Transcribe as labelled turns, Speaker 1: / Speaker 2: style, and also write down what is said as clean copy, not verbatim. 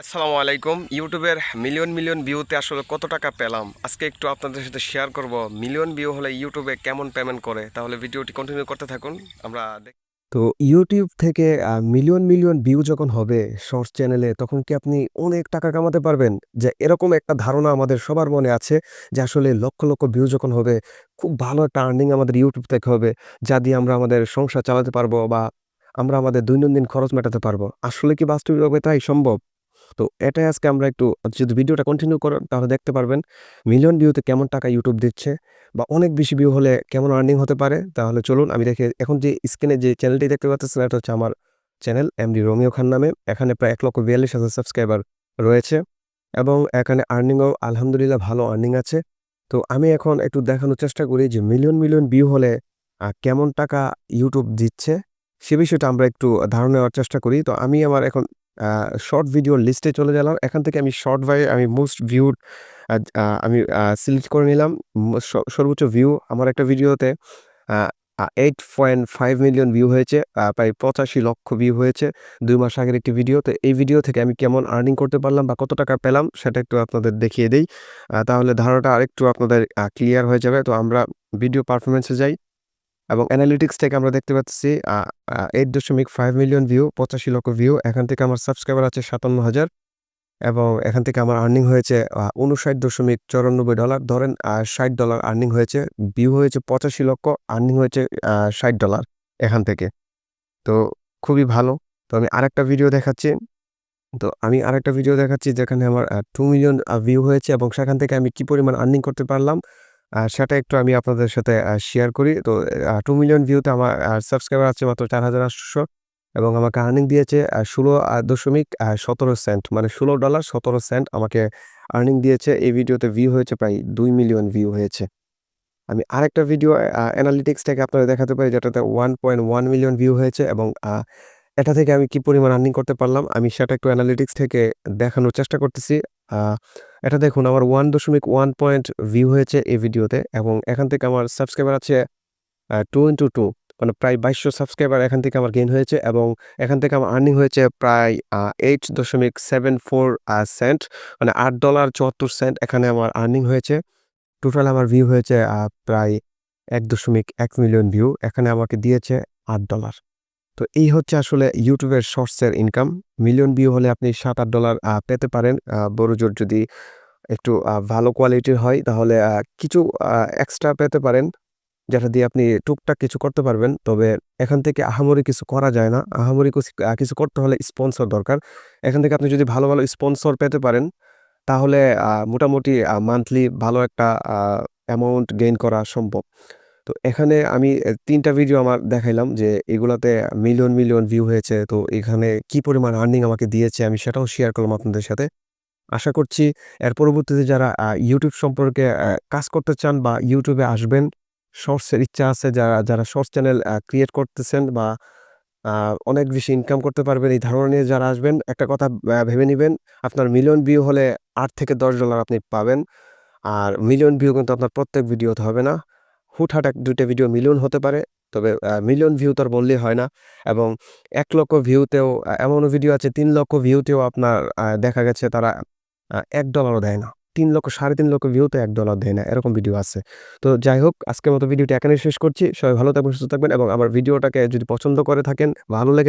Speaker 1: আসসালামু আলাইকুম। ইউটিউবের মিলিয়ন মিলিয়ন ভিউতে আসলে কত টাকা পেলাম আজকে একটু আপনাদের সাথে শেয়ার করব। মিলিয়ন ভিউ হলে ইউটিউবে কেমন পেমেন্ট করে, তাহলে ভিডিওটি কন্টিনিউ করতে থাকুন। আমরা তো ইউটিউব থেকে মিলিয়ন মিলিয়ন ভিউ যখন হবে শর্টস চ্যানেলে, তখন কি আপনি অনেক টাকা কামাতে পারবেন? যে এরকম একটা ধারণা আমাদের সবার মনে আছে যে আসলে লক্ষ লক্ষ ভিউ যখন হবে, খুব ভালো একটা আর্নিং আমাদের ইউটিউব থেকে হবে, যা দিয়ে আমরা আমাদের সংসার চালাতে পারবো বা আমরা আমাদের দৈনন্দিন খরচ মেটাতে পারবো। আসলে কি বাস্তবিকভাবে তাই সম্ভব? তো এটাই আজকে আমরা একটু, যদি ভিডিওটা কন্টিনিউ করেন তাহলে দেখতে পারবেন মিলিয়ন ভিউতে কেমন টাকা ইউটিউব দিচ্ছে বা অনেক বেশি ভিউ হলে কেমন আর্নিং হতে পারে। তাহলে চলুন আমি দেখে, এখন যে স্ক্রিনে যে চ্যানেলটি দেখতে পাচ্ছেন এটা হচ্ছে আমার চ্যানেল এমডি রোমিও খান নামে। এখানে প্রায় 1,42,000 সাবস্ক্রাইবার রয়েছে এবং এখানে আর্নিংও আলহামদুলিল্লাহ ভালো আর্নিং আছে। তো আমি এখন একটু দেখানোর চেষ্টা করি যে মিলিয়ন মিলিয়ন ভিউ হলে কেমন টাকা ইউটিউব দিচ্ছে, সে বিষয়টা আমরা একটু ধারণা নেওয়ার চেষ্টা করি। তো আমি আমার এখন শর্ট ভিডিওর লিস্টে চলে গেলাম। এখান থেকে আমি শর্ট বাই আমি মোস্ট ভিউড আমি সিলেক্ট করে নিলাম। সর্বোচ্চ ভিউ আমার একটা ভিডিওতে আ আ 8.5 মিলিয়ন ভিউ হয়েছে। প্রায় 85 লক্ষ ভিউ হয়েছে ২ মাস আগের একটি ভিডিও। তো এই ভিডিও থেকে আমি কেমন আর্নিং করতে পারলাম বা কত টাকা পেলাম সেটা একটু আপনাদের দেখিয়ে দেই। তাহলে ধারণাটা আরেকটু আপনাদের ক্লিয়ার হয়ে যাবে। তো আমরা ভিডিও পারফরম্যান্স এ যাই এবং অ্যানালিটিক্স থেকে আমরা দেখতে পাচ্ছি 8.5 মিলিয়ন ভিউ, 85 লক্ষ ভিউ। এখান থেকে আমার সাবস্ক্রাইবার আছে 57,000 এবং এখান থেকে আমার আর্নিং হয়েছে $59.94। ধরেন $60 আর্নিং হয়েছে। ভিউ হয়েছে 85 লক্ষ, আর্নিং হয়েছে $60 এখান থেকে। তো খুবই ভালো। তো আমি আরেকটা ভিডিও দেখাচ্ছি। আমি আরেকটা ভিডিও দেখাচ্ছি যেখানে আমার 2 মিলিয়ন ভিউ হয়েছে এবং সেখান থেকে আমি কি পরিমাণ আর্নিং করতে পারলাম সেটা একটু আমি আপনাদের সাথে শেয়ার করি। তো 2 মিলিয়ন ভিউতে আমার সাবস্ক্রাইবার আছে মাত্র 4,800 এবং আমাকে আর্নিং দিয়েছে 16.17 সেন্ট, মানে $16.17 আমাকে আর্নিং দিয়েছে। এই ভিডিওতে ভিউ হয়েছে প্রায় 2 মিলিয়ন ভিউ হয়েছে। আমি আরেকটা ভিডিও অ্যানালিটিক্স থেকে আপনাদের দেখাতে পারি যেটাতে 1.1 মিলিয়ন ভিউ হয়েছে এবং এটা থেকে আমি কি পরিমাণ আর্নিং করতে পারলাম আমি সেটা একটু অ্যানালিটিক্স থেকে দেখানোর চেষ্টা করতেছি। আ এটা দেখুন আমার 1.1 পয়েন্ট ভিউ হয়েছে এই ভিডিওতে এবং এখান থেকে আমার সাবস্ক্রাইবার আছে 2 মানে প্রায় 2200 সাবস্ক্রাইবার এখান থেকে আমার গেইন হয়েছে এবং এখান থেকে আমার আর্নিং হয়েছে প্রায় 8.74 সেন্ট, মানে $8.74 এখানে আমার আর্নিং হয়েছে। টোটাল আমার ভিউ হয়েছে প্রায় 1.1 মিলিয়ন ভিউ। এখানে আমাকে দিয়েছে $8। তো এই হচ্ছে আসলে ইউটিউবের শর্টসের ইনকাম। মিলিয়ন ভিউ হলে আপনি $7-8 পেতে পারেন। বড়জোর যদি একটু ভালো কোয়ালিটির হয় তাহলে কিছু এক্সট্রা পেতে পারেন, যেটা দিয়ে আপনি টুকটাক কিছু করতে পারবেন। তবে এখান থেকে আহামরি কিছু করা যায় না। আহামরি কিছু করতে হলে স্পন্সর দরকার। এখান থেকে আপনি যদি ভালো, ভালো স্পন্সর পেতে পারেন তাহলে মোটামুটি মান্থলি ভালো একটা অ্যামাউন্ট গেইন করা সম্ভব। তো এখানে আমি ৩ টা ভিডিও আমার দেখাইলাম যে এগুলাতে মিলিয়ন মিলিয়ন ভিউ হয়েছে। তো এখানে কি পরিমাণ আর্নিং আমাকে দিয়েছে আমি সেটাও শেয়ার করলাম আপনাদের সাথে। আশা করছি এর পরবর্তীতে যারা YouTube সম্পর্কে কাজ করতে চান বা YouTube এ আসবেন, শর্টস এর ইচ্ছা আছে, যারা শর্টস চ্যানেল ক্রিয়েট করতেছেন বা আ অনেক বেশি ইনকাম করতে পারবেন এই ধারণা নিয়ে যারা আসবেন, একটা কথা ভেবে নিবেন, আপনার মিলিয়ন ভিউ হলে $8 থেকে $10 আপনি পাবেন। আর মিলিয়ন ভিউ কিন্তু আপনার প্রত্যেক ভিডিওতে হবে না। হুটহাট ১-২ টা ভিডিও মিলিয়ন হতে পারে। তবে মিলিয়ন ভিউ তো আর বললেই হয় না এবং ১,০০,০০০ ভিউতেও এমনও ভিডিও আছে ৩,০০,০০০ ভিউতেও আপনার দেখা গেছে তারা $১ দেয় না। ৩,০০,০০০ ৩.৫ লক্ষ ভিউতে $১ দেয় না। এরকম ভিডিও আছে। তো যাই হোক, আজকের মতো ভিডিওটি এখানেই শেষ করছি। সবাই ভালো থাকবেন, সুস্থ থাকবেন এবং আমার ভিডিওটাকে যদি পছন্দ করে থাকেন, ভালো লেগে